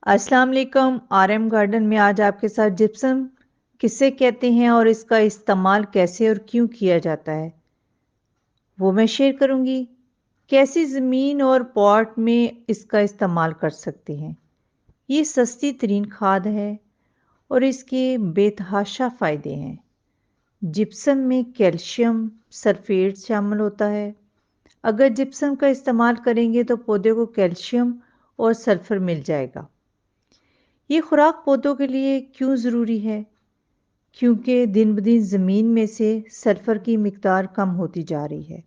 अस्सलाम वालेकुम। RM garden में आज आपके साथ जिप्सम किसे कहते हैं और इसका इस्तेमाल कैसे और क्यों किया जाता है वो मैं शेयर करूंगी। कैसी ज़मीन और पॉट में इसका इस्तेमाल कर सकते हैं। ये सस्ती तरीन खाद है और इसके बेतहाशा फ़ायदे हैं। जिप्सम में कैल्शियम सल्फेट शामिल होता है। अगर जिप्सम का इस्तेमाल करेंगे तो पौधे को कैल्शियम और सल्फर मिल जाएगा। ये खुराक पौधों के लिए क्यों ज़रूरी है? क्योंकि दिन ब दिन ज़मीन में से सल्फर की मिकदार कम होती जा रही है।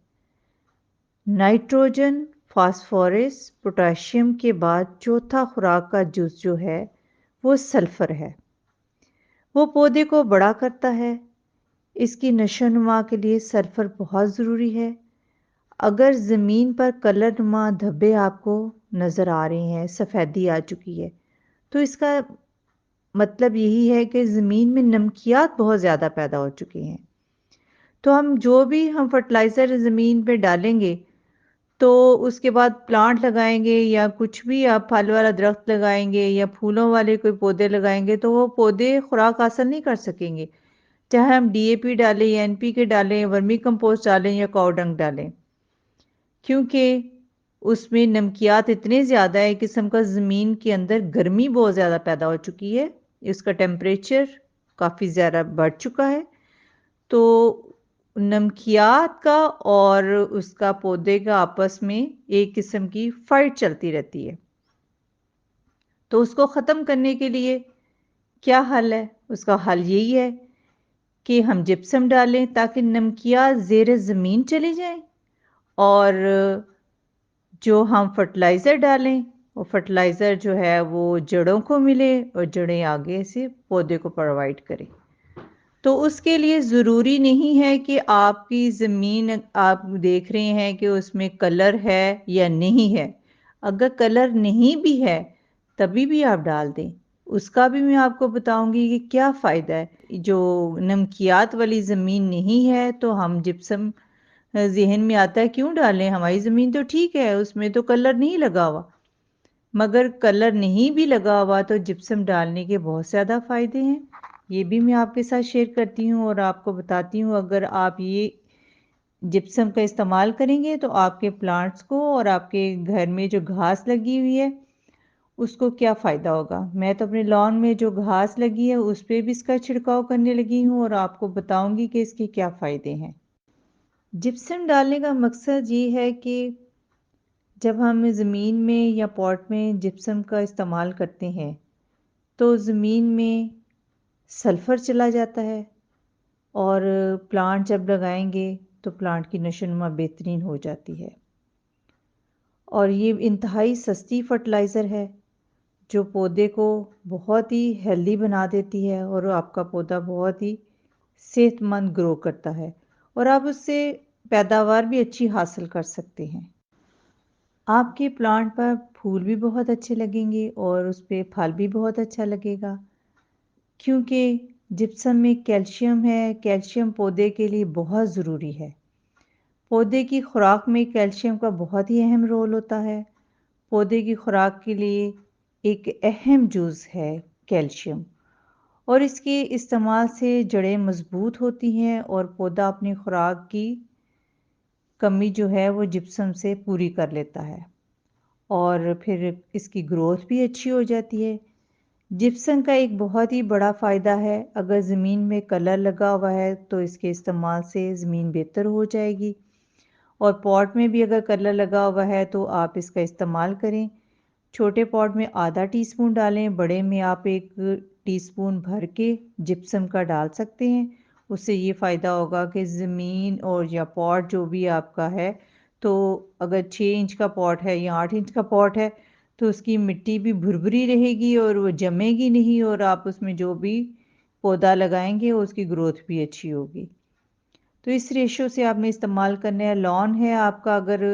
नाइट्रोजन, फास्फोरस, पोटाशियम के बाद चौथा खुराक का जुज़ जो है वो सल्फर है। वो पौधे को बड़ा करता है। इसकी नशोनुमा के लिए सल्फर बहुत ज़रूरी है। अगर ज़मीन पर कलरनुमा धब्बे आपको नज़र आ रहे हैं, सफ़ेदी आ चुकी है, तो इसका मतलब यही है कि ज़मीन में नमकियात बहुत ज़्यादा पैदा हो चुकी हैं। तो हम जो भी फर्टिलाइज़र ज़मीन पे डालेंगे, तो उसके बाद प्लांट लगाएँगे या कुछ भी आप फल वाला दरख्त लगाएँगे या फूलों वाले कोई पौधे लगाएँगे, तो वो पौधे खुराक हासिल नहीं कर सकेंगे। चाहे हम डीएपी डालें या एनपीके डालें, वर्मी कंपोस्ट डालें या काऊ डंग डालें। क्योंकि उसमें नमकियात इतने ज़्यादा है, किस्म का ज़मीन के अंदर गर्मी बहुत ज़्यादा पैदा हो चुकी है। इसका टेम्परेचर काफ़ी ज़्यादा बढ़ चुका है। तो नमकियात का और उसका पौधे का आपस में एक किस्म की फ़ाइट चलती रहती है। तो उसको ख़त्म करने के लिए क्या हल है? उसका हल यही है कि हम जिप्सम डालें ताकि नमकियात ज़ेर ज़मीन चली जाएँ और जो हम फर्टिलाइज़र डालें, वो फर्टिलाइज़र जो है वो जड़ों को मिले और जड़ें आगे से पौधे को प्रोवाइड करें। तो उसके लिए ज़रूरी नहीं है कि आपकी ज़मीन आप देख रहे हैं कि उसमें कलर है या नहीं है। अगर कलर नहीं भी है, तभी भी आप डाल दें। उसका भी मैं आपको बताऊँगी कि क्या फ़ायदा है। जो नमकियात वाली ज़मीन नहीं है, तो हम जिप्सम ज़हन में आता है क्यों डालें? हमारी ज़मीन तो ठीक है, उसमें तो कलर नहीं लगा हुआ। मगर कलर नहीं भी लगा हुआ तो जिप्सम डालने के बहुत ज़्यादा फ़ायदे हैं। ये भी मैं आपके साथ शेयर करती हूँ और आपको बताती हूँ, अगर आप ये जिप्सम का इस्तेमाल करेंगे तो आपके प्लांट्स को और आपके घर में जो घास लगी हुई है उसको क्या फ़ायदा होगा। मैं तो अपने लॉन में जो घास लगी है उस पे भी इसका छिड़काव करने लगी हूँ और आपको बताऊँगी कि इसके क्या फ़ायदे हैं। जिप्सम डालने का मकसद ये है कि जब हम ज़मीन में या पॉट में जिप्सम का इस्तेमाल करते हैं, तो ज़मीन में सल्फ़र चला जाता है और प्लांट जब लगाएंगे तो प्लांट की नशोनुमा बेहतरीन हो जाती है। और ये इंतहाई सस्ती फर्टिलाइज़र है जो पौधे को बहुत ही हेल्दी बना देती है और आपका पौधा बहुत ही सेहतमंद ग्रो करता है और आप उससे पैदावार भी अच्छी हासिल कर सकते हैं। आपके प्लांट पर फूल भी बहुत अच्छे लगेंगे और उस पे फल भी बहुत अच्छा लगेगा, क्योंकि जिप्सम में कैल्शियम है। कैल्शियम पौधे के लिए बहुत ज़रूरी है। पौधे की खुराक में कैल्शियम का बहुत ही अहम रोल होता है। पौधे की खुराक के लिए एक अहम जुज़ है कैल्शियम, और इसके इस्तेमाल से जड़ें मज़बूत होती हैं और पौधा अपनी खुराक की कमी जो है वो जिप्सम से पूरी कर लेता है और फिर इसकी ग्रोथ भी अच्छी हो जाती है। जिप्सम का एक बहुत ही बड़ा फ़ायदा है, अगर ज़मीन में कलर लगा हुआ है तो इसके इस्तेमाल से ज़मीन बेहतर हो जाएगी और पॉट में भी अगर कलर लगा हुआ है तो आप इसका इस्तेमाल करें। छोटे पॉट में आधा टीस्पून डालें, बड़े में आप 1 टीस्पून भर के जिप्सम का डाल सकते हैं। उससे ये फ़ायदा होगा कि ज़मीन और या पॉट जो भी आपका है, तो अगर 6 इंच का पॉट है या 8 इंच का पॉट है, तो उसकी मिट्टी भी भुरभुरी रहेगी और वो जमेगी नहीं और आप उसमें जो भी पौधा लगाएँगे उसकी ग्रोथ भी अच्छी होगी। तो इस रेशो से आपने इस्तेमाल करना है। लॉन है आपका अगर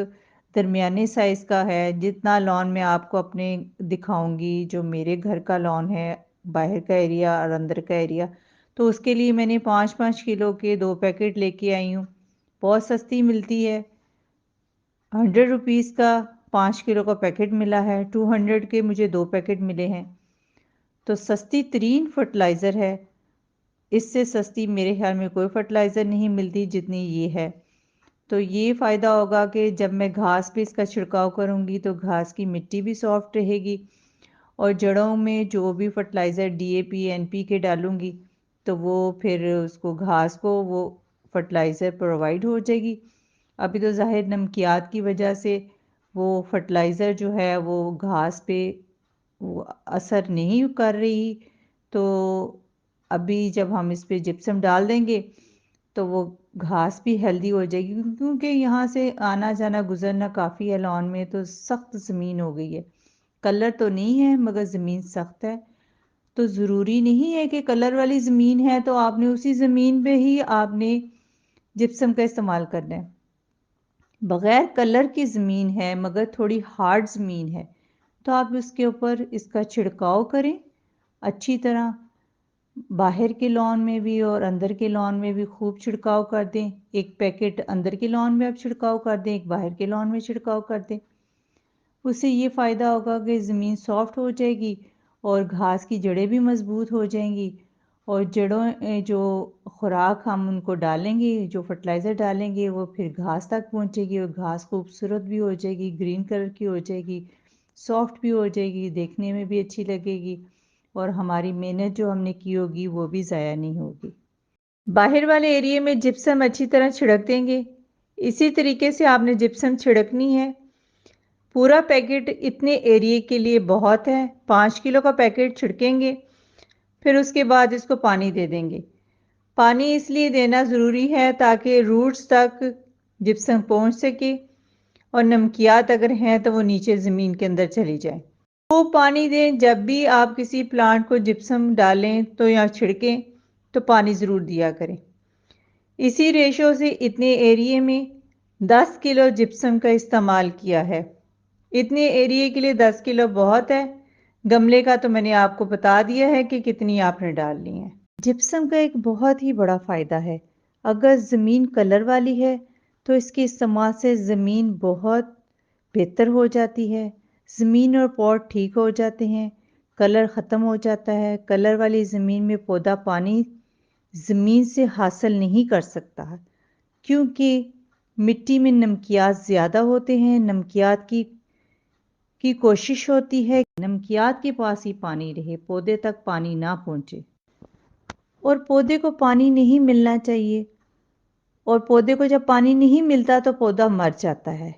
दरमियाने साइज़ का है, जितना लॉन मैं आपको अपने दिखाऊंगी, जो मेरे घर का लॉन है, बाहर का एरिया और अंदर का एरिया, तो उसके लिए मैंने 5-5 किलो के 2 पैकेट लेके आई हूँ। बहुत सस्ती मिलती है, 100 रुपीज़ का 5 किलो का पैकेट मिला है, 200 के मुझे 2 पैकेट मिले हैं। तो सस्ती तरीन फर्टिलाइज़र है, इससे सस्ती मेरे ख्याल में कोई फर्टिलाइज़र नहीं मिलती जितनी ये है। तो ये फ़ायदा होगा कि जब मैं घास पे इसका छिड़काव करूँगी तो घास की मिट्टी भी सॉफ्ट रहेगी, और जड़ों में जो भी फर्टिलाइज़र डीएपी एनपीके डालूँगी तो वो फिर उसको घास को वो फर्टिलाइज़र प्रोवाइड हो जाएगी। अभी तो ज़ाहिर नमकियात की वजह से वो फर्टिलाइज़र जो है वो घास पे वो असर नहीं कर रही, तो अभी जब हम इस पे जिप्सम डाल देंगे तो वो घास भी हेल्दी हो जाएगी, क्योंकि यहाँ से आना जाना गुजरना काफ़ी है लॉन में, तो सख्त ज़मीन हो गई है। कलर तो नहीं है मगर ज़मीन सख्त है। तो ज़रूरी नहीं है कि कलर वाली ज़मीन है तो आपने उसी ज़मीन पे ही आपने जिप्सम का इस्तेमाल करना है। बग़ैर कलर की ज़मीन है मगर थोड़ी हार्ड ज़मीन है तो आप उसके ऊपर इसका छिड़काव करें अच्छी तरह। बाहर के लॉन में भी और अंदर के लॉन में भी खूब छिड़काव कर दें। एक पैकेट अंदर के लॉन में आप छिड़काव कर दें, एक बाहर के लॉन में छिड़काव कर दें। उससे ये फ़ायदा होगा कि ज़मीन सॉफ्ट हो जाएगी और घास की जड़ें भी मज़बूत हो जाएंगी, और जड़ों जो खुराक हम उनको डालेंगे, जो फर्टिलाइज़र डालेंगे वो फिर घास तक पहुंचेगी और घास खूबसूरत भी हो जाएगी, ग्रीन कलर की हो जाएगी, सॉफ्ट भी हो जाएगी, देखने में भी अच्छी लगेगी, और हमारी मेहनत जो हमने की होगी वो भी ज़ाया नहीं होगी। बाहर वाले एरिया में जिप्सम अच्छी तरह छिड़क देंगे। इसी तरीके से आपने जिप्सम छिड़कनी है। पूरा पैकेट इतने एरिए के लिए बहुत है। 5 किलो का पैकेट छिड़केंगे, फिर उसके बाद इसको पानी दे देंगे। पानी इसलिए देना ज़रूरी है ताकि रूट्स तक जिप्सम पहुंच सके, और नमकियात अगर हैं तो वो नीचे ज़मीन के अंदर चली जाए। खूब पानी दें। जब भी आप किसी प्लांट को जिप्सम डालें तो या छिड़कें तो पानी ज़रूर दिया करें। इसी रेशो से इतने एरिए में 10 किलो जिप्सम का इस्तेमाल किया है। इतने एरिए के लिए 10 किलो बहुत है। गमले का तो मैंने आपको बता दिया है कि कितनी आपने डालनी है। जिप्सम का एक बहुत ही बड़ा फ़ायदा है। अगर ज़मीन कलर वाली है तो इसके इस्तेमाल से ज़मीन बहुत बेहतर हो जाती है। ज़मीन और पॉट ठीक हो जाते हैं, कलर ख़त्म हो जाता है। कलर वाली ज़मीन में पौधा पानी ज़मीन से हासिल नहीं कर सकता, क्योंकि मिट्टी में नमकियात ज़्यादा होते हैं। नमकियात की कोशिश होती है कि नमकियात के पास ही पानी रहे, पौधे तक पानी ना पहुंचे, और पौधे को पानी नहीं मिलना चाहिए, और पौधे को जब पानी नहीं मिलता तो पौधा मर जाता है।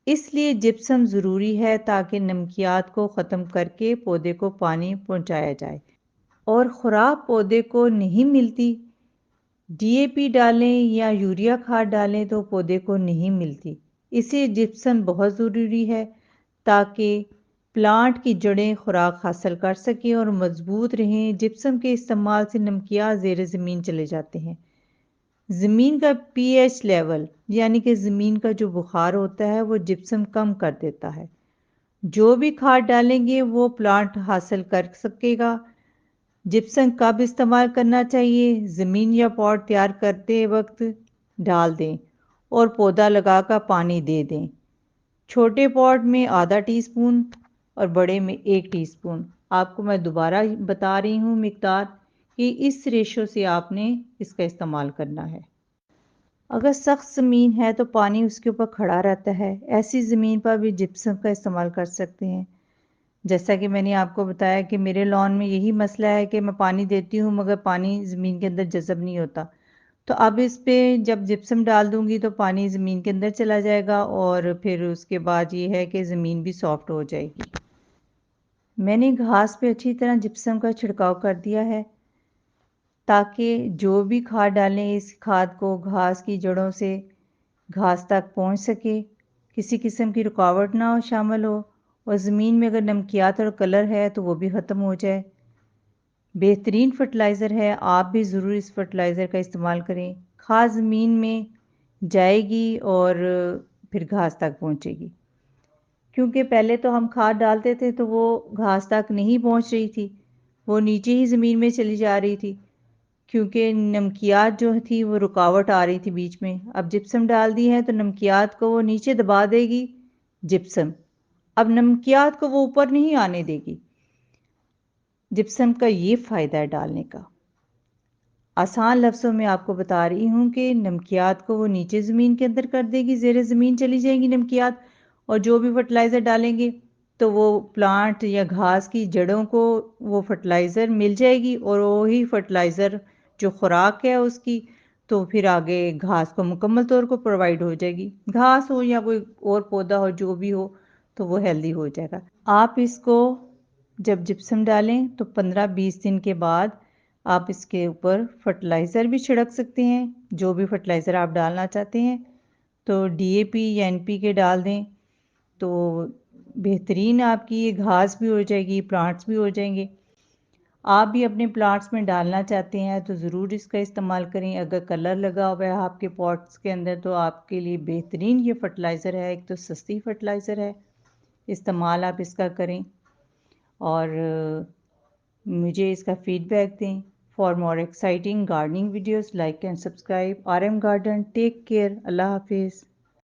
इसलिए जिप्सम ज़रूरी है ताकि नमकियात को ख़त्म करके पौधे को पानी पहुंचाया जाए। और खुराक पौधे को नहीं मिलती, डीएपी डालें या यूरिया खाद डालें तो पौधे को नहीं मिलती। इसे जिप्सम बहुत ज़रूरी है ताकि प्लांट की जड़ें खुराक हासिल कर सकें और मजबूत रहें। जिप्सम के इस्तेमाल से नमकियात ज़ेर ज़मीन चले जाते हैं। ज़मीन का पीएच लेवल यानी कि ज़मीन का जो बुखार होता है वो जिप्सम कम कर देता है। जो भी खाद डालेंगे वो प्लांट हासिल कर सकेगा। जिप्सम कब इस्तेमाल करना चाहिए? ज़मीन या पॉट तैयार करते वक्त डाल दें और पौधा लगाकर पानी दे दें। छोटे पॉट में आधा टीस्पून और बड़े में 1 टीस्पून। आपको मैं दोबारा बता रही हूँ मिकदार, कि इस रेशो से आपने इसका इस्तेमाल करना है। अगर सख्त ज़मीन है तो पानी उसके ऊपर खड़ा रहता है। ऐसी ज़मीन पर भी जिप्सम का इस्तेमाल कर सकते हैं। जैसा कि मैंने आपको बताया कि मेरे लॉन में यही मसला है कि मैं पानी देती हूँ मगर पानी ज़मीन के अंदर जज़ब नहीं होता। तो अब इस पे जब जिप्सम डाल दूँगी तो पानी ज़मीन के अंदर चला जाएगा, और फिर उसके बाद ये है कि ज़मीन भी सॉफ्ट हो जाएगी। मैंने घास पे अच्छी तरह जिप्सम का छिड़काव कर दिया है ताकि जो भी खाद डालें इस खाद को घास की जड़ों से घास तक पहुंच सके, किसी किस्म की रुकावट ना हो शामिल हो, और ज़मीन में अगर नमकियात और कलर है तो वो भी ख़त्म हो जाए। बेहतरीन फर्टिलाइज़र है, आप भी ज़रूर इस फर्टिलाइज़र का इस्तेमाल करें। खाद ज़मीन में जाएगी और फिर घास तक पहुंचेगी, क्योंकि पहले तो हम खाद डालते थे तो वो घास तक नहीं पहुंच रही थी, वो नीचे ही ज़मीन में चली जा रही थी, क्योंकि नमकियात जो थी वो रुकावट आ रही थी बीच में। अब जिप्सम डाल दी है तो नमकियात को वो नीचे दबा देगी जिप्सम, अब नमकियात को वो ऊपर नहीं आने देगी। जिप्सम का ये फ़ायदा है डालने का। आसान लफ्ज़ों में आपको बता रही हूँ कि नमकियात को वो नीचे ज़मीन के अंदर कर देगी, ज़ेरे ज़मीन चली जाएंगी नमकियात, और जो भी फर्टिलाइज़र डालेंगे तो वो प्लांट या घास की जड़ों को वो फर्टिलाइज़र मिल जाएगी, और वही फर्टिलाइज़र जो खुराक है उसकी, तो फिर आगे घास को मुकम्मल तौर पर प्रोवाइड हो जाएगी। घास हो या कोई और पौधा हो, जो भी हो, तो वो हेल्दी हो जाएगा। आप इसको जब जिप्सम डालें तो 15-20 दिन के बाद आप इसके ऊपर फर्टिलाइज़र भी छिड़क सकते हैं, जो भी फर्टिलाइज़र आप डालना चाहते हैं। तो डीएपी या एनपीके डाल दें तो बेहतरीन आपकी ये घास भी हो जाएगी, प्लांट्स भी हो जाएंगे। आप भी अपने प्लांट्स में डालना चाहते हैं तो ज़रूर इसका इस्तेमाल करें। अगर कलर लगा हुआ है आपके पॉट्स के अंदर तो आपके लिए बेहतरीन ये फर्टिलाइज़र है। एक तो सस्ती फर्टिलाइज़र है, इस्तेमाल आप इसका करें, और मुझे इसका फीडबैक दें। For more exciting gardening videos like and subscribe RM garden. Take care. अल्लाह हाफिज़।